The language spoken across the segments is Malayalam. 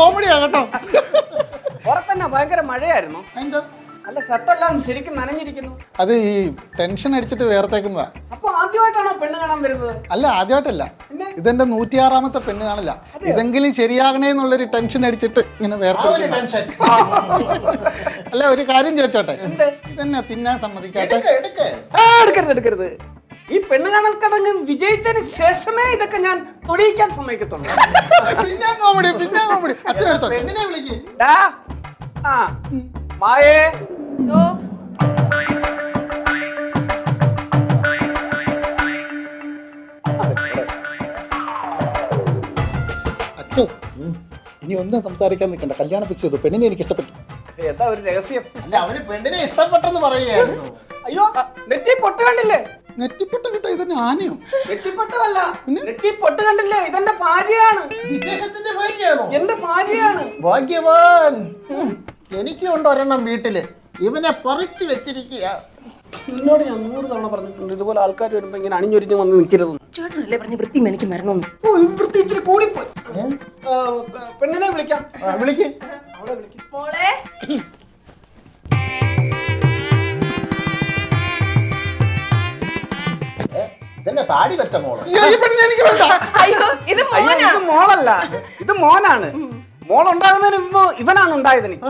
കോമഡിയാ കേട്ടോ. പുറത്തന്നെ ഭയങ്കര മഴയായിരുന്നു. എന്താ അല്ല, ഷർട്ടെല്ലാം ശരിക്കും നനഞ്ഞിരിക്കുന്നു. അത് ഈ ടെൻഷൻ അടിച്ചിട്ട് വേർത്തേക്കുന്നതാ. അപ്പൊ ആദ്യമായിട്ടാണോ പെണ്ണ് കാണാൻ വരുന്നത്? അല്ല, ആദ്യമായിട്ടല്ല. ഇതെന്റെ 106ാമത്തെ പെണ്ണ് കാണല. ഇതെങ്കിലും ശരിയാകണേ എന്നുള്ളൊരു ടെൻഷൻ അടിച്ചിട്ട് ഇങ്ങനെ വേർത്തേക്കുന്ന. അല്ല, ഒരു കാര്യം ചോദിച്ചോട്ടെ, ഇതെന്നെ തിന്നാൻ സമ്മതിക്കാട്ടെ? എടുക്കരുത്. ഈ പെണ്ണ് കാണൽ കടങ്ങ് വിജയിച്ചതിന് ശേഷമേ ഇതൊക്കെ ഞാൻ തൊടിയിക്കാൻ സമ്മതിക്കത്തുള്ളൂ. പിന്നെ കോമഡി അച്ഛനെടുത്തോ. പെണ്ണിനെ വിളിക്ക്. മായേ, അച്ഛോ, ഇനി ഒന്നും സംസാരിക്കാൻ നിൽക്കണ്ട. കല്യാണം ഫിക്സ് ചെയ്തു. പെണ്ണിനെ എനിക്ക് ഇഷ്ടപ്പെട്ടു. എന്താ ഒരു രഹസ്യം? അല്ല, അവന് പെണ്ണിനെ ഇഷ്ടപ്പെട്ടെന്ന് പറയുകയായിരുന്നു. അയ്യോ, നെറ്റി പൊട്ട് കണ്ടില്ലേ? നെറ്റിപ്പൊട്ടം കിട്ടോ? ഇതെന്നെ ആനയോ? നെറ്റിപ്പൊട്ടമല്ല, നെറ്റി പൊട്ട് കണ്ടില്ലേ? ഇതെന്റെ ഭാര്യയാണ്. ഇദ്ദേഹത്തിന്റെ ഭാര്യയാണോ? എന്റെ ഭാര്യയാണ്. ഭാഗ്യവാൻ. എനിക്കുണ്ട് ഒരെണ്ണം വീട്ടില്. ഇവനെ പറിച്ചു വെച്ചിരിക്കുക. നിന്നോട് ഞാൻ 100 തവണ പറഞ്ഞിട്ടുണ്ട്, ഇതുപോലെ ആൾക്കാർ വരുമ്പോ ഇങ്ങനെ അണിഞ്ഞൊരിഞ്ഞ് വന്ന് നിൽക്കരുത്. ചേട്ടനല്ലേ പറഞ്ഞ വൃത്തി എനിക്ക് മരണമൊന്നും. ഓ, ഈ വൃത്തി ഇച്ചിരി കൂടിപ്പോയി. പെണ്ണിനെ വിളിക്കാം. വിളിക്ക്. അവളെ വിളിക്കും. മോളെ, ഇതെന്നെ താടി വെച്ച മോള്. അയ്യോ ഇത് അയ്യോ, ഇത് മോളല്ല, ഇത് മോനാണ്. മോളുണ്ടാകുന്നതിന് മുമ്പ് ഇവനാണ് ഉണ്ടായത്. എനിക്ക്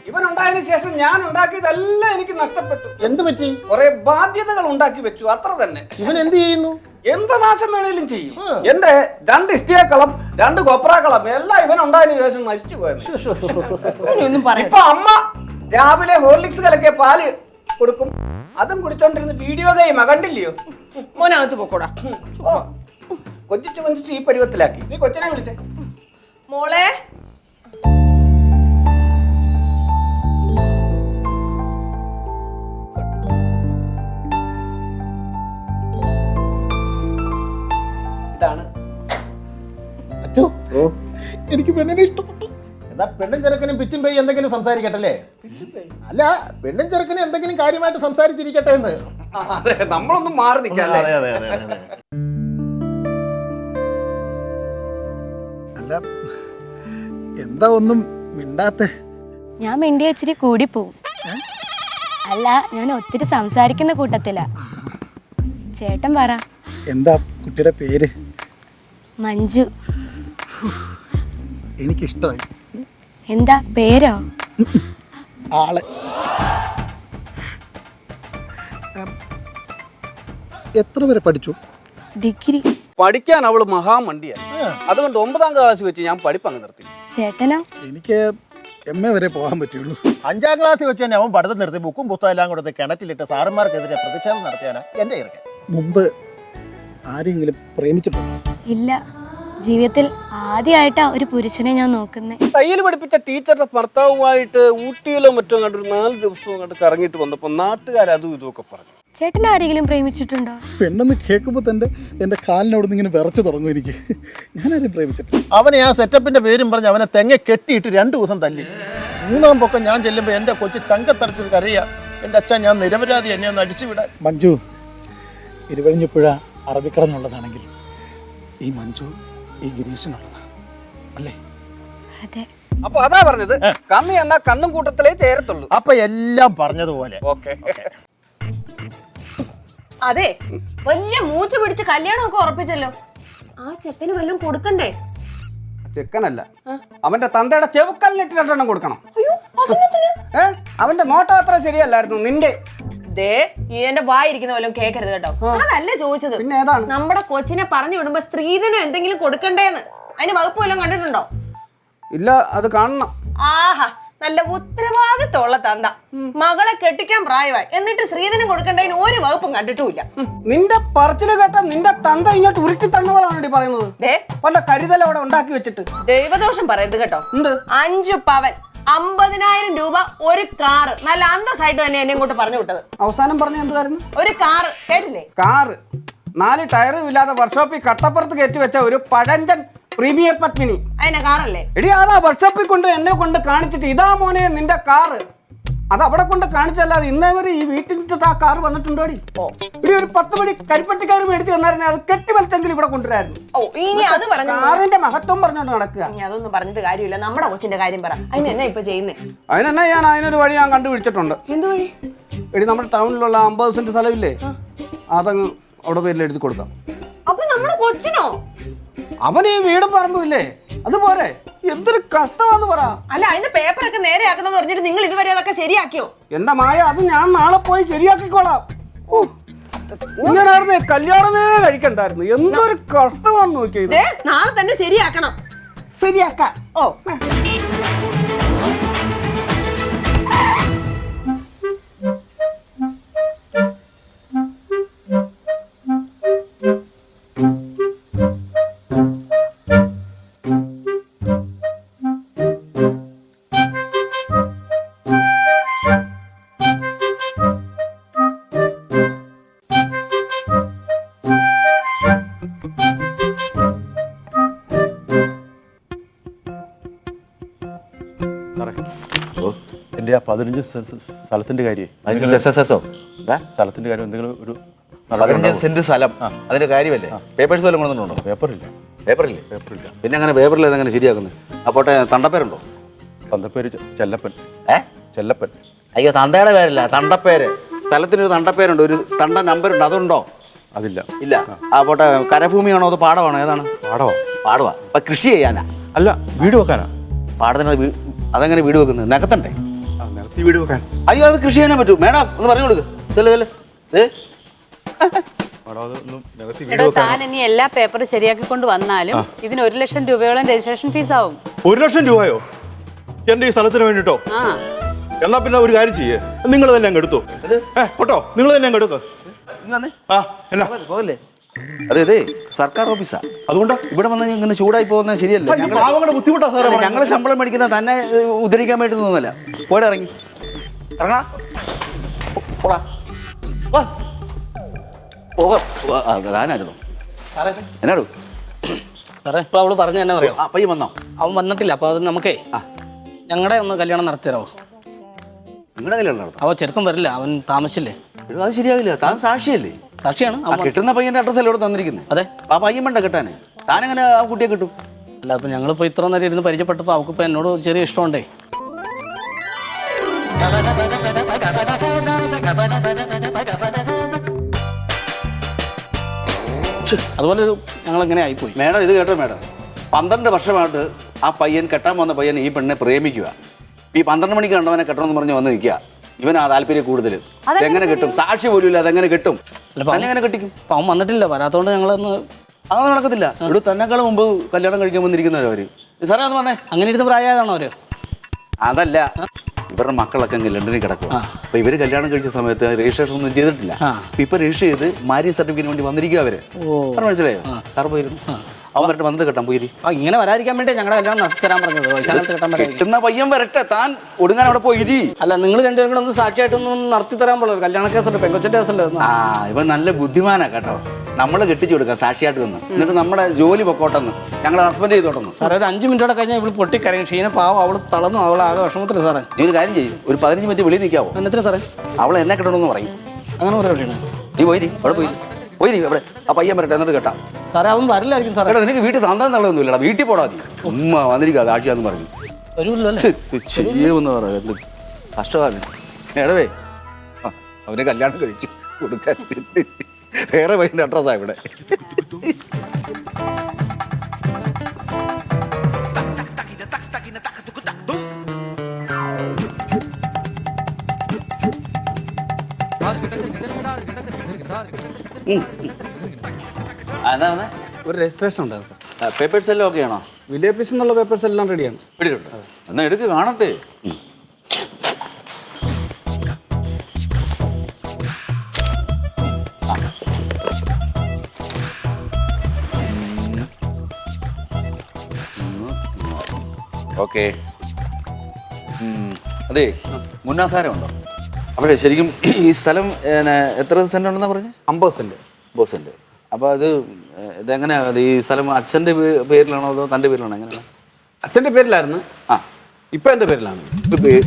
ഇവൻ ഉണ്ടായതിനു ശേഷം ഞാൻ ഉണ്ടാക്കിയതെല്ലാം എനിക്ക് നഷ്ടപ്പെട്ടു. എന്ത് പറ്റി? കുറെ ബാധ്യതകൾ ഉണ്ടാക്കി വെച്ചു, അത്ര തന്നെ. ഇവൻ എന്ത് ചെയ്യുന്നു? എന്ത് നാശം വേണേലും ചെയ്യും. എന്റെ 2 ഇഷ്ടിയക്കളം, 2 കൊപ്രാക്കളം എല്ലാം ഇവൻ ഉണ്ടായതിനു ശേഷം നശിച്ചു പോയത്. ഇപ്പൊ അമ്മ രാവിലെ ഹോർലിക്സ് കലക്കിയ പാല് കൊടുക്കും, അതും കുടിച്ചോണ്ടിരുന്ന് വീഡിയോ ഗെയിമാ, കണ്ടില്ലയോ? മോനകത്ത് പോക്കോടാ. കൊഞ്ചിച്ച് ഈ പരുവത്തിലാക്കി. നീ കൊച്ചിനെ വിളിച്ചേ. മോളെ, ഇതാണ്. അച്ഛോ, എനിക്ക് പെണ്ണിനെ ഇഷ്ടപ്പെട്ടു. എന്നാ പെണ്ണും ചെറുക്കനും പിച്ചും പെയ്യും എന്തെങ്കിലും സംസാരിക്കട്ടല്ലേ? അല്ല, പെണ്ണും ചെറുക്കനും എന്തെങ്കിലും കാര്യമായിട്ട് സംസാരിച്ചിരിക്കട്ടെ എന്ന്. അതെ, നമ്മളൊന്നും മാറി നിൽക്കാം. അല്ല, എന്താ ഒന്നും മിണ്ടാത്തെ? ഞാൻ മിണ്ടി ഇച്ചിരി കൂടി പോവും. അല്ല, ഞാൻ ഒത്തിരി സംസാരിക്കുന്ന കൂട്ടത്തിലാ. ചേട്ടൻ പറ. എന്താ കുട്ടിയുടെ പേര്? മഞ്ജു. എനിക്കിഷ്ടമായി. എന്താ പേരോ? ആളെ. എത്ര വരെ പഠിച്ചു? ഡിഗ്രി. പഠിക്കാൻ അവള് മഹാമണ്ടിയാണ്. അതുകൊണ്ട് 9ാം ക്ലാസ് വെച്ച് ഞാൻ പഠിപ്പങ്ങ് നിർത്തി. ചേട്ടനോ? എനിക്ക് MA വരെ പോകാൻ പറ്റുള്ളൂ. 5ാം ക്ലാസ്സിൽ വെച്ച് തന്നെ അവൻ പഠിത്തം നിർത്തി ബുക്കും പുസ്തകം എല്ലാം കൊടുത്ത് കിണറ്റിലിട്ട് സാറന്മാർക്കെതിരെ പ്രതിഷേധം നടത്തിയാനാ എന്റെ ഇറക്കാൻ. മുമ്പ് ആരെങ്കിലും പ്രേമിച്ചിട്ടുണ്ടോ? ഇല്ല, ജീവിതത്തിൽ ആദ്യമായിട്ടാ ഒരു പുരുഷനെ ഞാൻ നോക്കുന്നേ. തയ്യൽ പഠിപ്പിച്ച ടീച്ചറുടെ ഭർത്താവുമായിട്ട് ഊട്ടിയിലോ മറ്റോ കണ്ടൊരു 4 ദിവസവും കണ്ട് കറങ്ങിയിട്ട് വന്നപ്പോൾ നാട്ടുകാർ അതും ഇതുമൊക്കെ പറഞ്ഞു. ചേട്ടൻ ആരെങ്കിലും പ്രേമിച്ചിട്ടുണ്ടോ? പെണ്ണെന്ന് കേൾക്കുമ്പോൾ തന്നെ എൻ്റെ കാലിനോട് ഇങ്ങനെ വിറച്ച് തുടങ്ങും എനിക്ക്. ഞാനാരും പ്രേമിച്ചിട്ടില്ല. അവനെ ആ സെറ്റപ്പിന്റെ പേരും പറഞ്ഞ് അവനെ തെങ്ങ കെട്ടിയിട്ട് 2 ദിവസം തല്ലി. 3ാം പൊക്കം ഞാൻ ചെല്ലുമ്പോൾ എൻ്റെ കൊച്ചു ചങ്കത്തരച്ച് കരയുക. എൻ്റെ അച്ഛൻ, ഞാൻ നിരപരാധി, എന്നെ ഒന്ന് അടിച്ചുവിടാൻ. മഞ്ജു ഇരുവഴിഞ്ഞപ്പുഴ അറബിക്കടന്നുള്ളതാണെങ്കിൽ ഈ മഞ്ജു ഈ ഗിരീഷിനുള്ളതാണ് അല്ലേ? അതെ. അപ്പൊ അതാ പറഞ്ഞത്, കണ്ണി എന്നാ കണ്ണും കൂട്ടത്തിലേ ചേരത്തുള്ളൂ. അപ്പൊ എല്ലാം പറഞ്ഞതുപോലെ. ഓക്കെ. അതെ, വലിയ മൂച്ച പിടിച്ച് കല്യാണമൊക്കെ ഉറപ്പിച്ചല്ലോ. ആ ചെക്കന് വല്ലതും കൊടുക്കണ്ടേ? ചെക്കനല്ല, അവന്റെ തന്തയുടെ ചെവുക്കല്ലിട്ട് 2 എണ്ണം കൊടുക്കണം. അയ്യോ, അവന്റെ നോട്ടം അത്ര ശരിയല്ലായിരുന്നു. നിന്റെ ദേ, ഈ എന്റെ വായിരിക്കുന്ന വല്ലതും കേക്കരുത് കേട്ടോ. അതല്ല ചോദിച്ചത്. പിന്നെ ഏതാണ്? നമ്മുടെ കൊച്ചിനെ പറഞ്ഞു വിടുമ്പോ സ്ത്രീധനം എന്തെങ്കിലും കൊടുക്കണ്ടേന്ന്. അതിന് വകുപ്പ് വല്ലതും കണ്ടിട്ടുണ്ടോ? ഇല്ല, അത് കാണണം. ആഹാ, നല്ല ഉത്തരവാദിത്തമുള്ള തന്ത. മകളെ കെട്ടിക്കാൻ പ്രായമായി, എന്നിട്ട് സ്ത്രീധനം കൊടുക്കണ്ടതിന് ഒരു വകുപ്പും കണ്ടിട്ടുമില്ല. നിന്റെ പറച്ചില് കേട്ട നിന്റെ തന്ത ഇങ്ങോട്ട് ഉരുട്ടി തന്നവളാണ് പറയുന്നത്. ദേ, പല കരുതൽ അവിടെ ഉണ്ടാക്കി വെച്ചിട്ട് ദൈവദോഷം പറയരുത് കേട്ടോ. 5 പവൻ, 50,000 രൂപ, ഒരു കാറ്. നല്ല അന്തസ്സായിട്ട് തന്നെ എന്നെ ഇങ്ങോട്ട് പറഞ്ഞു വിട്ടത്. അവസാനം പറഞ്ഞ എന്തുവായിരുന്നു? ഒരു കാറ്, കേട്ടില്ലേ? കാറ് 4 ടയറും ഇല്ലാതെ വർക്ക്ഷോപ്പിൽ കട്ടപ്പുറത്ത് കയറ്റി വെച്ച ഒരു പഴഞ്ചൻ പ്രീമിയർ പത്മിനി. അതിനെ കാറല്ലേ? എടി, ആളാ വർക്ക്ഷോപ്പിൽ കൊണ്ട് എന്നെ കൊണ്ട് കാണിച്ചിട്ട്, ഇതാ മോനെ നിന്റെ കാറ്. അത് അവിടെ കൊണ്ട് കാണിച്ചല്ലാതെ ഇന്നേ വരെ ഈ വീട്ടിൽ ആ കാർ വന്നിട്ടുണ്ടോടി? ഇവിടെ ഒരു 10 മണി കരിപ്പട്ടിക്കാർ മേടിച്ച് തന്നായിരുന്നു, അത് കെട്ടിവലിച്ചെങ്കിലും ഇവിടെ കൊണ്ടുവരായിരുന്നു. ഇനി അത് പറഞ്ഞു കാറിന്റെ മഹത്വം പറഞ്ഞോണ്ട് നടക്കുക. ഇനി അതൊന്നും പറഞ്ഞിട്ട് കാര്യമില്ല. നമ്മുടെ കൊച്ചിന്റെ കാര്യം പറ. അതിന് എന്നാ ഇപ്പൊ ചെയ്യുന്നേ? അതിനെന്നാ ഞാൻ അതിനൊരു വഴി ഞാൻ കണ്ടുപിടിച്ചിട്ടുണ്ട്. എന്ത് വഴി? എടി നമ്മുടെ ടൗണിലുള്ള 50 സെന്റ് സ്ഥലമില്ലേ, അതങ്ങ് അവിടെ പേരിൽ എഴുതി കൊടുക്കാം. അപ്പൊ നമ്മുടെ കൊച്ചിനോ? അവന് ഈ വീടും പറമ്പില്ലേ, അതുപോലെ എന്തൊരു കഷ്ടമാന്ന് പറ. അല്ല, അതിന്റെ പേപ്പറൊക്കെ നേരെ ആക്കണമെന്ന് പറഞ്ഞിട്ട് നിങ്ങൾ ഇതുവരെ അതൊക്കെ ശരിയാക്കിയോ? എന്റെ മായ, അത് ഞാൻ നാളെ പോയി ശരിയാക്കിക്കോളാം. ഇങ്ങനായിരുന്നു കല്യാണമേ കഴിക്കണ്ടായിരുന്നു. എന്തൊരു കഷ്ടമാന്ന് നോക്കിയത്. നാളെ തന്നെ ശരിയാക്കണം. ശരിയാക്കാം. ഓ എൻ്റെ ആ 15 സ്ഥലത്തിന്റെ കാര്യം, സ്ഥലത്തിന്റെ കാര്യം എന്തെങ്കിലും ഒരു 15 സെന്റ് സ്ഥലം, അതിന്റെ കാര്യമല്ലേ? പേപ്പേഴ്സ് വല്ലതും കൊണ്ടുണ്ടോ? പേപ്പറില്ല. പേപ്പറില്ല. പിന്നെ അങ്ങനെ പേപ്പറിൽ എങ്ങനെ ശരിയാക്കുന്നത്? അപ്പോട്ടെ തണ്ടപ്പേരുണ്ടോ? തന്തപ്പേര് ചെല്ലപ്പൻ. ചെല്ലപ്പൻ. അയ്യോ, തന്തയുടെ പേരല്ല, തണ്ടപ്പേര്. സ്ഥലത്തിനൊരു തണ്ടപ്പേരുണ്ട്, ഒരു തണ്ട നമ്പറുണ്ട്, അതുണ്ടോ? അതില്ല. ഇല്ല. ആ പോട്ടെ, കരഭൂമിയാണോ അതോ പാടമാണോ? ഏതാണ്? പാടവാ. അപ്പൊ കൃഷി ചെയ്യാനാ? അല്ല, വീട് വെക്കാനാ. പാടത്തിന് അതെങ്ങനെ വീട് വെക്കുന്നത്? നികത്തണ്ടേ? നികത്തി വീട് വെക്കാൻ. അയ്യോ, അത് കൃഷി ചെയ്യാനേ പറ്റൂ. മേഡം ഒന്ന് പറഞ്ഞു കൊടുക്ക്. താൻ ഇനി എല്ലാ പേപ്പറും ശരിയാക്കിക്കൊണ്ട് വന്നാലും ഇതിന് 1 ലക്ഷം രൂപയോളം രജിസ്ട്രേഷൻ ഫീസ് ആവും. 1 ലക്ഷം രൂപയോ എന്റെ ഈ സ്ഥലത്തിന് വേണ്ടിട്ടോ? എന്നാ പിന്നെ ഒരു കാര്യം ചെയ്യേ, നിങ്ങൾ തന്നെ അങ്ങ് എടുത്തോ. കേട്ടോ, നിങ്ങൾ തന്നെ അങ്ങ് എടുക്കോ. എന്നാ പോകല്ലേ? അതെ, സർക്കാർ ഓഫീസാ. അതുകൊണ്ട് ഇവിടെ വന്ന് ഇങ്ങനെ ചൂടായി പോകുന്നത് ശരിയല്ല. ബുദ്ധിമുട്ടാ സാറേ. ഞങ്ങൾ ശമ്പളം മേടിക്കുന്ന തന്നെ ഉദ്ധരിക്കാൻ വേണ്ടി തോന്നുന്നില്ല. പോടെ ഇറങ്ങി ഇറങ്ങാ. ഞാനായിരുന്നു. എന്നാടു സാറേ, ഇപ്പൊ അവള് പറഞ്ഞ എന്നാ അറിയാം? പയ്യൻ വന്നോ? അവൻ വന്നിട്ടില്ല. അപ്പൊ അത് നമുക്കേ ഞങ്ങളുടെ ഒന്ന് കല്യാണം നടത്തിത്തരാമോ? നിങ്ങളുടെ കല്യാണം നടത്താം. അവൻ ചെറുക്കം വരില്ല, അവൻ താമസിച്ചില്ലേ. അത് ശരിയാവില്ല. താൻ സാക്ഷിയല്ലേ? സാക്ഷിയാണ്. കിട്ടുന്ന പയ്യന്റെ അഡ്രസ് അല്ലേ ഇവിടെ തന്നിരിക്കുന്നത്? അതെ. ആ പയ്യൻ വേണ്ട കിട്ടാനേ. താനെങ്ങനെ ആ കുട്ടിയെ കിട്ടും? അല്ല, അപ്പൊ ഞങ്ങളിപ്പോ ഇത്ര നേരം ഇരുന്ന് പരിചയപ്പെട്ടപ്പോ അവക്കിപ്പോ എന്നോട് ചെറിയ ഇഷ്ടമുണ്ടേ. അതുപോലെ ഒരു ഞങ്ങൾ എങ്ങനെ ആയിപ്പോയി. മേഡം ഇത് കേട്ടോ മേഡം, 12 വർഷമായിട്ട് ആ പയ്യൻ കെട്ടാൻ വന്ന പയ്യൻ ഈ പെണ്ണെ പ്രേമിക്കുക. ഈ 12 മണിക്ക് കണ്ടവനെ കെട്ടണമെന്ന് പറഞ്ഞ് വന്ന് നിൽക്കുക. ഇവൻ ആ താല്പര്യം കൂടുതൽ. എങ്ങനെ കിട്ടും? സാക്ഷി പോലും ഇല്ല, അതെങ്ങനെ കിട്ടും? എങ്ങനെ കെട്ടിക്കും? അപ്പൊ അവൻ വന്നിട്ടില്ല. വരാത്തോണ്ട് ഞങ്ങളൊന്ന് അങ്ങനെ നടക്കത്തില്ല. ഇവിടെ തന്നെക്കാളും മുമ്പ് കല്യാണം കഴിക്കാൻ വന്നിരിക്കുന്നവർ അവര്. സാറേ ഒന്ന് വന്നേ. അങ്ങനെ ഇരുന്ന് പ്രായമായതാണോ അവര്? അതല്ല, ഇവരുടെ മക്കളൊക്കെ അങ്ങ് ലണ്ടനിൽ കിടക്കും. അപ്പൊ ഇവര് കല്യാണം കഴിച്ച സമയത്ത് രജിസ്ട്രേഷൻ ഒന്നും ചെയ്തിട്ടില്ല. ഇപ്പൊ രജിസ്റ്റർ ചെയ്ത് മാര്യേജ് സർട്ടിഫിക്കറ്റിന് വേണ്ടി വന്നിരിക്കുക അവര്. മനസ്സിലായോ? സാർ പോയിരുന്നു. അവൻ വരട്ടെ, വന്ന് കെട്ടാൻ പോയി. ഇങ്ങനെ വരാതിരിക്കാൻ വേണ്ടി ഞങ്ങളുടെ കല്യാണം നടത്തി തരാൻ പറഞ്ഞത്. കിട്ടുന്ന പയ്യൻ വരട്ടെ, താൻ ഒടുങ്ങാൻ അവിടെ പോയി. അല്ല, നിങ്ങൾ രണ്ടുപേരും കൂടെ ഒന്ന് സാക്ഷിയായിട്ടൊന്നും നടത്തി തരാൻ പോലെ കല്യാണ കേസുണ്ട്, പെങ്കൊച്ചിന്റെ കേസുണ്ട്. ഇവൻ നല്ല ബുദ്ധിമാനാ കേട്ടോ. നമ്മള് കെട്ടിച്ചു കൊടുക്കാം സാക്ഷിയായിട്ട് നിന്ന്. എന്നിട്ട് നമ്മുടെ ജോലി പൊക്കോട്ടെന്ന് ഞങ്ങൾ ഹസ്ബൻഡ് ചെയ്തോട്ടെന്ന്. സാറേ, ഒരു 5 മിനിറ്റോടെ കഴിഞ്ഞാൽ ഇവള് പൊട്ടിക്കരയും. ക്ഷീണ പാവം, അവള് തളർന്നു, അവളാകെ വിഷമത്തില്ല. സാറേ, നീ ഒരു കാര്യം ചെയ്യും, ഒരു 15 മിനിറ്റ് വെളിയിൽ നിൽക്കാവോ? എന്നിട്ട് സാറേ അവളെ എന്നെ കിട്ടണമെന്ന് പറയും. അങ്ങനെ പറയാം. നീ പോയി അവിടെ പോയി അവിടെ ആ പയ്യൻ വരട്ടെ, എന്നിട്ട് കേട്ടാ. സാറേ, അവൻ വരില്ലായിരിക്കും സാറേ. നിനക്ക് വീട്ടിൽ തന്താൻ തള്ളൊന്നുമില്ലടാ, വീട്ടിൽ പോടാ. മതി ഉമ്മ വന്നിരിക്കാതെ ആക്കിയാന്ന് പറഞ്ഞു. ചെയ്യുമെന്ന് പറയാം. കഷ്ടമാണ്. എടവേ, അവനെ കല്യാണം കഴിച്ച് കൊടുക്കാൻ വേറെ പയ്യൻ്റെ അഡ്രസ്സാണ് ഇവിടെ. ഒരു രജിസ്ട്രേഷൻ ഉണ്ടായിരുന്നു സാർ. പേപ്പേഴ്സ് എല്ലാം ഓക്കെ ആണോ? വില്ലേജ് ഓഫീസിൽ നിന്നുള്ള പേപ്പേഴ്സ് എല്ലാം റെഡിയാണ്. റെഡിയുണ്ട്. എന്നാ എടുക്ക്, കാണട്ടെ. ഓക്കെ. അതെ, മുന്നാധാരമുണ്ടോ അവിടെ? ശരിക്കും ഈ സ്ഥലം എത്ര സെന്റ് ഉണ്ടെന്നാ പറഞ്ഞത്? 50 സെന്റ്. 50 സെന്റ്. അപ്പോൾ അത് ഇതെങ്ങനെയാണ്? ഈ സ്ഥലം അച്ഛൻ്റെ പേരിലാണോ അതോ തൻ്റെ പേരിലാണോ? എങ്ങനെയാണ്? അച്ഛൻ്റെ പേരിലായിരുന്നു. ഇപ്പൊ എന്റെ പേരിലാണ്.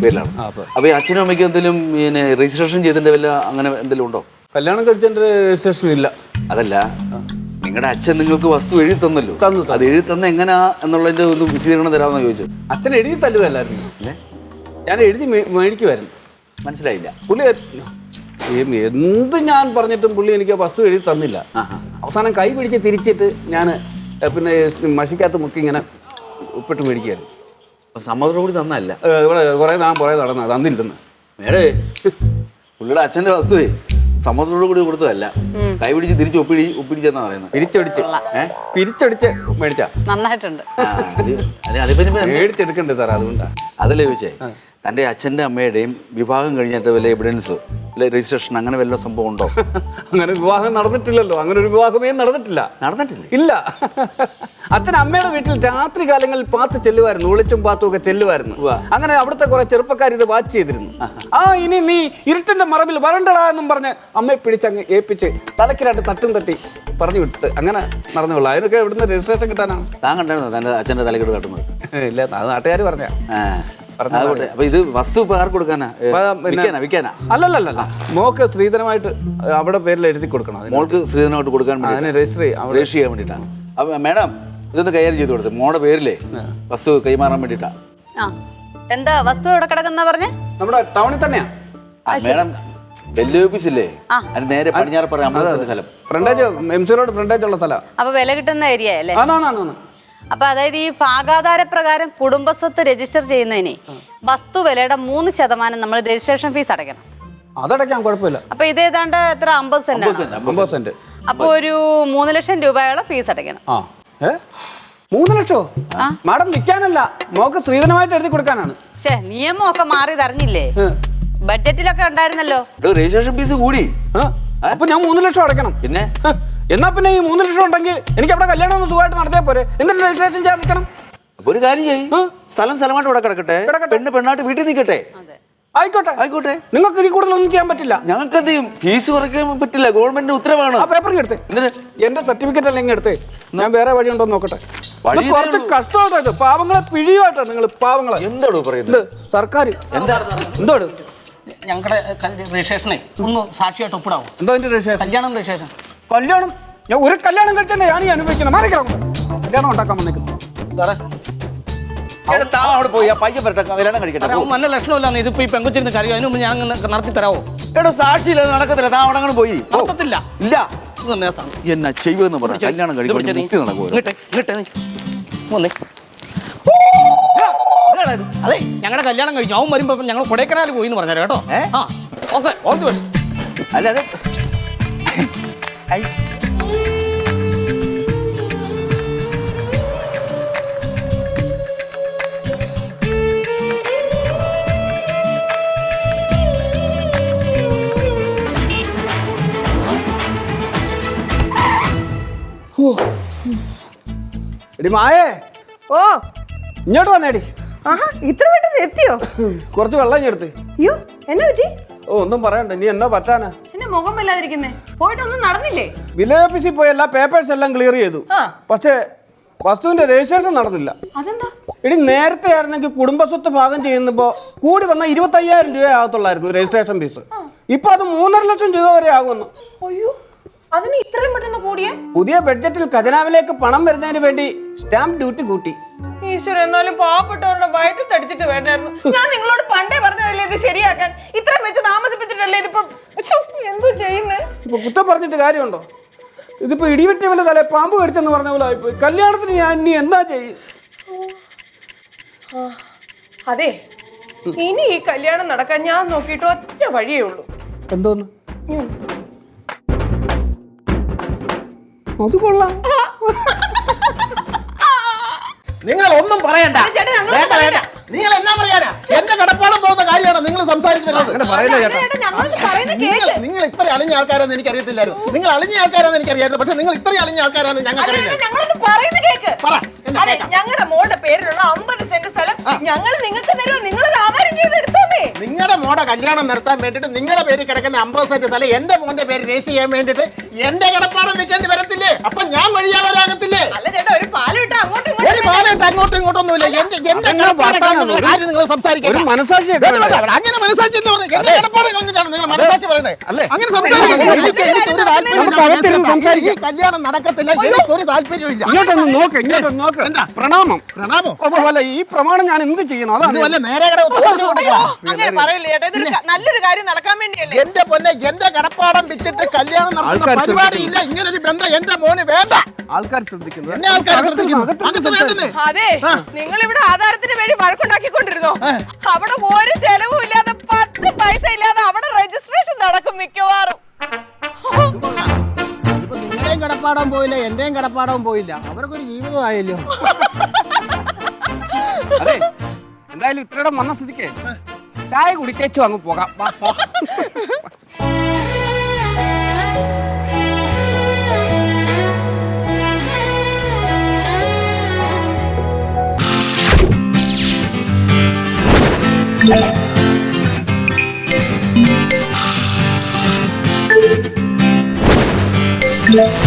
പേരിലാണ്. അപ്പൊ ഈ അച്ഛനും അമ്മയ്ക്കും എന്തെങ്കിലും പിന്നെ രജിസ്ട്രേഷൻ ചെയ്തതിന്റെ വല്ല അങ്ങനെ എന്തെങ്കിലും ഉണ്ടോ? കല്യാണം കഴിച്ചതിന്റെ രജിസ്ട്രേഷൻ ഇല്ല. അതല്ല, നിങ്ങളുടെ അച്ഛൻ നിങ്ങൾക്ക് വസ്തു എഴുതി തന്നല്ലോ. തന്നു. അത് എഴുതി തന്ന എങ്ങനെയാ എന്നുള്ളതിന്റെ ഒന്ന് വിശദീകരണം തരാമെന്ന് ചോദിച്ചു. അച്ഛൻ എഴുതി തല്ലുതല്ലായിരുന്നു, ഞാൻ എഴുതി മേടിക്കുമായിരുന്നു. മനസ്സിലായില്ല. പുള്ളി എന്ത് ഞാൻ പറഞ്ഞിട്ടും പുള്ളി എനിക്ക് വസ്തു എഴുതി തന്നില്ല. അവസാനം കൈ പിടിച്ച് തിരിച്ചിട്ട് ഞാൻ പിന്നെ മഷിക്കകത്ത് മുക്കി ഇങ്ങനെ ഉപ്പിട്ട് മേടിക്കുകയായിരുന്നു. സമ്മതത്തോടു കൂടി തന്നല്ല. ഇവിടെ കുറേ നാൾ പുറകെ നടന്ന തന്നില്ലെന്ന്. മേടേ, പുള്ളിയുടെ അച്ഛന്റെ വസ്തുവേ സമ്മതത്തോടു കൂടി കൊടുത്തതല്ല, കൈ പിടിച്ച് തിരിച്ച് ഒപ്പിടിച്ചെന്നാ പറയുന്നത്. പിരിച്ചടിച്ച് മേടിച്ചാ നന്നായിട്ടുണ്ട്. മേടിച്ചെടുക്കണ്ടേ സാർ, അതുകൊണ്ടാ. അതല്ലേ ചോദിച്ചേ, തൻ്റെ അച്ഛൻ്റെ അമ്മയുടെയും വിവാഹം കഴിഞ്ഞിട്ട് വല്ല എവിഡൻസ് അല്ലെ രജിസ്ട്രേഷൻ അങ്ങനെ വല്ല സംഭവം ഉണ്ടോ? അങ്ങനെ വിവാഹം നടന്നിട്ടില്ലല്ലോ. അങ്ങനെ ഒരു വിവാഹമേ നടന്നിട്ടില്ല. ഇല്ല. അച്ഛൻ അമ്മയുടെ വീട്ടിൽ രാത്രി കാലങ്ങളിൽ പാത്ത് ചെല്ലുമായിരുന്നു, ഒളിച്ചും പാത്തും ഒക്കെ ചെല്ലുമായിരുന്നു. അങ്ങനെ അവിടുത്തെ കുറെ ചെറുപ്പക്കാർ ഇത് വാച്ച് ചെയ്തിരുന്നു. ഇനി നീ ഇരുട്ടിന്റെ മറവിൽ വരണ്ടടാ എന്നും പറഞ്ഞ് അമ്മയെ പിടിച്ചങ്ങ് ഏൽപ്പിച്ച് തലയ്ക്ക് 2 തട്ടും തട്ടി പറഞ്ഞു വിട്ട് അങ്ങനെ നടന്നുള്ളൂ. അതിനൊക്കെ ഇവിടുന്ന് രജിസ്ട്രേഷൻ കിട്ടാനാണ്. താൻ കണ്ടായിരുന്നു തൻ്റെ അച്ഛൻ്റെ തലക്കെട്ട് തട്ടുന്നത്? ഇല്ല, അത് നാട്ടുകാർ പറഞ്ഞ. അപ്പൊ ഇത് വസ്തു ഇപ്പൊ ആർക്ക് കൊടുക്കാനാ? വിൽക്കാനാ? അല്ലല്ല, മോക്ക് സ്ത്രീധനമായിട്ട് അവിടെ പേരിൽ എഴുതി കൊടുക്കണം. മോൾക്ക് സ്ത്രീധനമായിട്ട് കൊടുക്കാൻ രജിസ്റ്റർ ചെയ്യാൻ വേണ്ടിട്ടാണ്. അപ്പൊ മാഡം ഇതൊന്ന് കൈകാര്യം ചെയ്ത് കൊടുത്തത് മോളുടെ പേരിലേ വസ്തു കൈമാറാൻ വേണ്ടിട്ടാ. എന്താ വസ്തു എവിടെ കിടക്കുന്ന പറഞ്ഞേ? നമ്മുടെ ടൗണിൽ തന്നെയാ മാഡം. ഡൽഹി ഓഫീസ് ഇല്ലേ, അതിന് നേരെ പടിഞ്ഞാറപ്പുറം 50 സെന്റ് സ്ഥലം. ഫ്രണ്ടേജ് MC റോഡ് ഫ്രണ്ടേജ് ഉള്ള സ്ഥലം. അപ്പൊ വില കിട്ടുന്ന ഏരിയ അല്ലേ? ആ. അപ്പൊ അതായത് ഈ ഭാഗാധാര പ്രകാരം കുടുംബസ്വത്ത് രജിസ്റ്റർ ചെയ്യുന്നതിന് വസ്തു വിലയുടെ 3% നമ്മൾ രജിസ്ട്രേഷൻ ഫീസ് അടയ്ക്കണം. അതടയ്ക്കാൻ കുഴപ്പമില്ല. അപ്പൊ ഇത് ഏതാണ്ട് എത്ര 50 സെന്റ്. അപ്പൊ ഒരു 3 ലക്ഷം രൂപയോളം ഫീസ് അടയ്ക്കണം. 3 ലക്ഷോ? മാഡം വിൽക്കാനല്ല, മോക്ക് സ്ത്രീധനമായിട്ട് എഴുതി കൊടുക്കാനാണ്. നിയമമൊക്കെ മാറി തറിഞ്ഞില്ലേ? ബഡ്ജറ്റിലൊക്കെ ഉണ്ടായിരുന്നല്ലോ. രജിസ്ട്രേഷൻ ഫീസ് കൂടി. അപ്പൊ ഞാൻ 3 ലക്ഷം അടയ്ക്കണം. പിന്നെ എന്നാ പിന്നെ ഈ 3 ലക്ഷം ഉണ്ടെങ്കിൽ എനിക്ക് അവിടെ കല്യാണം ഒന്ന് സുഖമായിട്ട് നടത്തിയാൽ പോരെ? എന്തിനാ രജിസ്ട്രേഷൻ ചെയ്യാൻ നിൽക്കണം? ഒരു കാര്യം ചെയ്യും, സ്ഥലമായിട്ട് ഇവിടെ കിടക്കട്ടെ, പെണ്ണായിട്ട് വീട്ടിൽ നിൽക്കട്ടെ. ആയിക്കോട്ടെ. നിങ്ങൾക്ക് ഇതിൽ കൂടുതൽ ഒന്നും ചെയ്യാൻ പറ്റില്ല. ഞങ്ങൾക്ക് എന്ത് ചെയ്യും? ഫീസ് കുറയ്ക്കാൻ പറ്റില്ല, ഗവൺമെന്റിന്റെ ഉത്തരവാണ്. ആ പേപ്പർ എടുത്തേ. എന്റെ സർട്ടിഫിക്കറ്റ് അല്ലെങ്കിൽ എടുത്തേ, ഞാൻ വേറെ വഴി ഉണ്ടോ നോക്കട്ടെ. കുറച്ച് കഷ്ടമായിട്ട് പാവങ്ങളെ പിഴിയുമായിട്ടാണ് നിങ്ങൾ പാവങ്ങളെ. എന്താണോ പറയുന്നത്? സർക്കാർ എന്തോട് ഞങ്ങളുടെ രജിസ്ട്രേഷനെ ഒന്ന് സാക്ഷിയായിട്ട് ഒപ്പിടാവോ? എന്തോ എന്റെ രജിസ്ട്രേഷൻ? രജിസ്ട്രേഷൻ. കല്യാണം ഞാൻ ഒരു കല്യാണം കഴിച്ചെന്നെ ഞാൻ ഈ അനുഭവിക്കുന്നത്. മാറിക്കണം, കല്യാണം ഉണ്ടാക്കാൻ വന്നേക്കുന്നു. അവിടെ പോയി പയ്യൻ വരട്ടെ, കല്യാണം കഴിക്കട്ടെ. നല്ല ലക്ഷണമില്ലാന്ന് ഇതിപ്പോ ഈ പെങ്കൊച്ചിരുന്ന് കറിയോ, അതിന് മുമ്പ് ഞാൻ നടത്തി തരാവോ? സാക്ഷിയില്ല, നടക്കത്തില്ല. താ അവിടെ അങ്ങോട്ട് പോയി. നടക്കത്തില്ല. ഇല്ല, എന്നാ ചെയ്യുമെന്ന് പറഞ്ഞു. കല്യാണം കഴിക്കാൻ അതെ, ഞങ്ങളുടെ കല്യാണം കഴിഞ്ഞു. അവൻ വരുമ്പോ ഞങ്ങൾ കൊടൈക്കനാൽ പോയി എന്ന് പറഞ്ഞാൽ കേട്ടോ. Okay, all the best. അല്ല അതെ, എടി മായേ, ഓ ഇങ്ങോട്ട് വന്നേടി. ഇത്ര പെട്ടെന്ന് എത്തിയോ? കുറച്ച് വെള്ളം എടുത്ത്. അയ്യോ, എന്നാ പറ്റി? ഒന്നും പറയണ്ട, നീ എന്നാ പറ്റാനാ? എന്നെ മുഖം വല്ലാതിരിക്കുന്നേ, പോയിട്ടൊന്നും നടന്നില്ലേ? വില്ലേജ് ഓഫീസിൽ പോയി എല്ലാ പേപ്പേഴ്സ് എല്ലാം ക്ലിയർ ചെയ്തു. പക്ഷേ വസ്തുവിന്റെ രജിസ്ട്രേഷൻ നടന്നില്ല. അതെന്താ? ഇനി നേരത്തെ ആയിരുന്നെങ്കിൽ കുടുംബസ്വത്ത് ഭാഗം ചെയ്യുമ്പോ കൂടി വന്ന 25,000 രൂപ ആകത്തുള്ളായിരുന്നു രജിസ്ട്രേഷൻ ഫീസ്. ഇപ്പൊ അത് 3.5 ലക്ഷം രൂപ വരെ ആകുന്നു. അയ്യോ, അതിന് ഇത്രയും പെട്ടെന്ന് കൂടിയേ? പുതിയ ബഡ്ജറ്റിൽ ഖജനാവിലേക്ക് പണം വരുന്നതിന് വേണ്ടി സ്റ്റാമ്പ് ഡ്യൂട്ടി കൂട്ടി. ഈശ്വര, എന്നാലും പാവപ്പെട്ടവരുടെ വയറ്റ് തടിച്ചിട്ട് വേണ്ടായിരുന്നു. ഞാൻ നിങ്ങളോട് പണ്ടേ പറഞ്ഞതല്ലേ ഇത് ശരിയാക്കാൻ. ഇത്രയും വെച്ച് താമസിപ്പിച്ചിട്ടല്ലേ ഇതിപ്പോ. എന്തോ ചെയ്യുന്നേ? ഇപ്പൊ കുറ്റം പറഞ്ഞിട്ട് കാര്യമുണ്ടോ? ഇതിപ്പോ ഇടിവെട്ടി വല്ല തലേ പാമ്പ് കടിച്ചെന്ന് പറഞ്ഞ പോലെ ആയിപ്പോയി. കല്യാണത്തിന് ഞാൻ ഇനി എന്താ ചെയ്യും? അതെ, ഇനി ഈ കല്യാണം നടക്കാൻ ഞാൻ നോക്കിയിട്ട് ഒറ്റ വഴിയേ ഉള്ളൂ. എന്തോന്ന്? അത് കൊള്ളാം. നിങ്ങൾ ഒന്നും പറയണ്ട. നിങ്ങൾ എന്നാ പറയാനാ? എന്റെ കടപ്പാടം പോകുന്ന കാര്യമാണ് നിങ്ങൾ സംസാരിക്കുന്നത്. നിങ്ങൾ ഇത്ര അളിഞ്ഞ ആൾക്കാരാന്ന് എനിക്കറിയത്തില്ലായിരുന്നു. നിങ്ങൾ അളിഞ്ഞ ആൾക്കാരാന്ന് എനിക്കറിയായിരുന്നു. പക്ഷെ നിങ്ങൾ ഇത്രയും അളിഞ്ഞ ആൾക്കാരാന്ന് ഞങ്ങൾക്ക് ഞങ്ങളുടെ മോളുടെ പേരിലുള്ള 50 സെന്റ് സ്ഥലം ഞങ്ങൾ നിങ്ങൾക്ക് തരുമോ? നിങ്ങൾ ആധാരം ചെയ്ത് എടുത്തോന്നേ. നിങ്ങളുടെ മോടെ കല്യാണം നടത്താൻ വേണ്ടിട്ട് നിങ്ങളുടെ പേര് കിടക്കുന്ന 50 സെന്റ് സ്ഥലം എന്റെ മോന്റെ പേര് രജിസ്റ്റർ ചെയ്യാൻ വേണ്ടിട്ട് എന്റെ കടപ്പാടം വെക്കേണ്ടി വരത്തില്ലേ? അപ്പൊ ഞാൻ വഴിയാകാരാകത്തില്ലേ? അല്ല ചേട്ടാ, ഒരു പാല് വിട്ടാ അങ്ങോട്ടും ഒരു പാല് അങ്ങനെയായിട്ട് അങ്ങോട്ടും ഇങ്ങോട്ടൊന്നുമില്ല. എന്റെ കിടപ്പാടം കാര്യം നിങ്ങൾ സംസാരിക്കണം. മനസാക്ഷിയൊക്കെ അങ്ങനെ മനസാക്ഷി എന്ന് പറഞ്ഞാൽ എന്റെ കിടപ്പാടം കളഞ്ഞിട്ടാണ് നിങ്ങൾ മനസാക്ഷി പറയുന്നത്. അങ്ങനെ സംസാരിക്കുന്നത് ഈ കല്യാണം നടക്കത്തില്ല. എനിക്കൊരു താല്പര്യമില്ല. ഇങ്ങോട്ടൊന്ന് നോക്ക് എന്താ? പ്രണാമം പ്രണാമം ഈ പ്രമാണം ഞാൻ എന്ത് ചെയ്യണം അതാണ് വല്ല നേരെ അങ്ങനെ പറയില്ലേ ചേട്ടാ, ഇതൊരു നല്ലൊരു കാര്യം നടക്കാൻ വേണ്ടിയല്ലേ. എന്റെ പൊന്നെ, എന്റെ കടപ്പാടം വിറ്റിട്ട് കല്യാണം നടത്തുന്ന പരിപാടിയില്ല. ഇങ്ങനൊരു ബന്ധം എന്റെ മോന് വേണ്ട. ആൾക്കാർ ശ്രദ്ധിക്കുന്നത് എന്നെ ആൾക്കാർ ശ്രദ്ധിക്കുന്നു. അങ്ങനത്തെ വേണ്ടെന്നേ. അതെ, നിങ്ങൾ ഇവിടെ ആധാരത്തിന് വേണ്ടി വഴക്കുണ്ടാക്കിക്കൊണ്ടിരുന്നോ? അവിടെ ഒരു ചെലവും ഇല്ലാതെ 10 പൈസ ഇല്ലാതെ അവിടെ രജിസ്ട്രേഷൻ നടക്കും മിക്കവാറും. ഇപ്പൊ നിങ്ങളുടെയും കടപ്പാടം പോയില്ല, എന്റെയും കടപ്പാടം പോയില്ല. അവർക്കൊരു ജീവിതമായല്ലോ. അതെ, എന്തായാലും ഇത്രയുടെ വന്ന സ്ഥിതിക്ക് ചായ കുടിച്ചു അങ്ങ് പോകാം. Yeah.